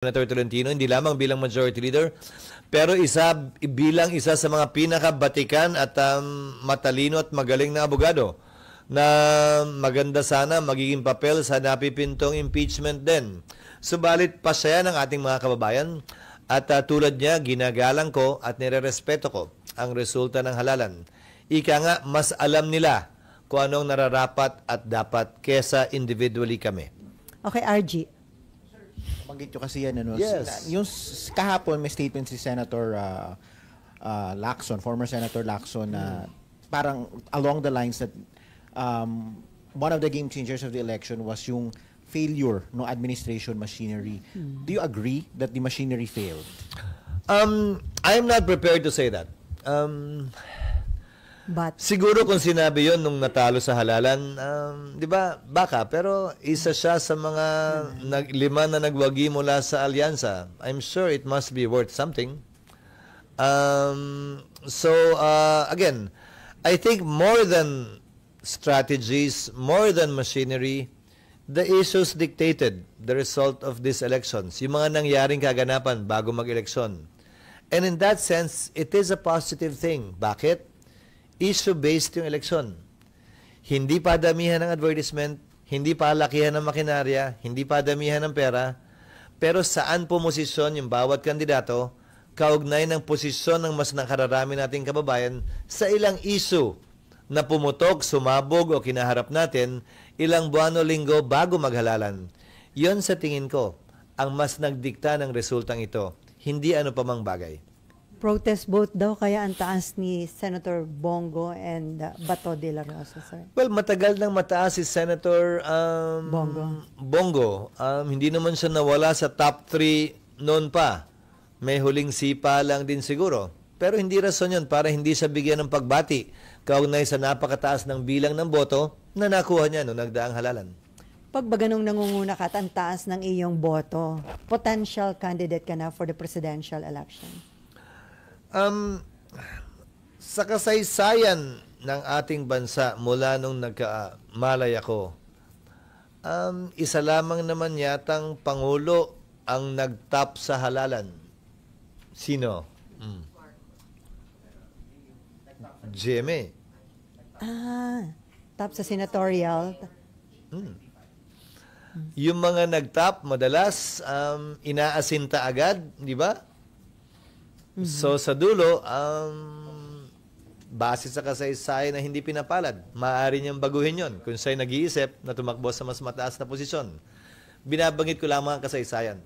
Senator Tolentino, hindi lamang bilang majority leader, pero bilang isa sa mga pinakabatikan at matalino at magaling na abogado na maganda sana magiging papel sa napipintong impeachment din. Subalit pasaya ng ating mga kababayan at tulad niya, ginagalang ko at nirerespeto ko ang resulta ng halalan. Ika nga, mas alam nila kung anong nararapat at dapat kesa individually kami. Okay, RG. Banggit nyo kasi yan, ano? Yes. Yung kahapon may statement si Senator Lacson, former Senator Lacson, na parang along the lines that one of the game changers of the election was yung failure ng administration machinery. Do you agree that the machinery failed? I'm not prepared to say that. But Siguro kung sinabi yon nung natalo sa halalan, di ba, baka, pero isa siya sa mga lima na nagwagi mula sa alyansa. I'm sure it must be worth something. Again, I think more than strategies, more than machinery, the issues dictated the result of these elections. Yung mga nangyaring kaganapan bago mag-eleksyon. And in that sense, it is a positive thing. Bakit? Issue-based yung eleksyon. Hindi pa damihan ng advertisement, hindi pa lakihan ng makinarya, hindi pa damihan ng pera, pero saan pumosisyon yung bawat kandidato, kaugnay ng posisyon ng mas nakararami nating kababayan sa ilang issue na pumutok, sumabog o kinaharap natin ilang buwan o linggo bago maghalalan. Yon sa tingin ko, ang mas nagdikta ng resultang ito, hindi ano pa mang bagay. protest vote daw, kaya ang taas ni Senator Bongo and Bato de la Rosa, sir. Well, matagal nang mataas si Senator Bongo. Hindi naman siya nawala sa top 3 noon pa. May huling sipa lang din siguro. Pero hindi rason yun para hindi siya bigyan ng pagbati kaugnay sa napakataas ng bilang ng boto na nakuha niya noong nagdaang halalan. Pag ba ganung nangunguna ka at ang taas ng iyong boto, potential candidate ka na for the presidential election? Sa kasaysayan ng ating bansa mula nung nagkamalay ako, isa lamang naman yatang Pangulo ang nagtap sa halalan. Sino? GMA. Top sa senatorial. Yung mga nagtap, madalas inaasinta agad, di ba? So sa dulo, base sa kasaysayan na hindi pinapalad, maaari niyang baguhin yon kung siya'y nag-iisip na tumakbo sa mas mataas na posisyon. Binabanggit ko lamang ang kasaysayan.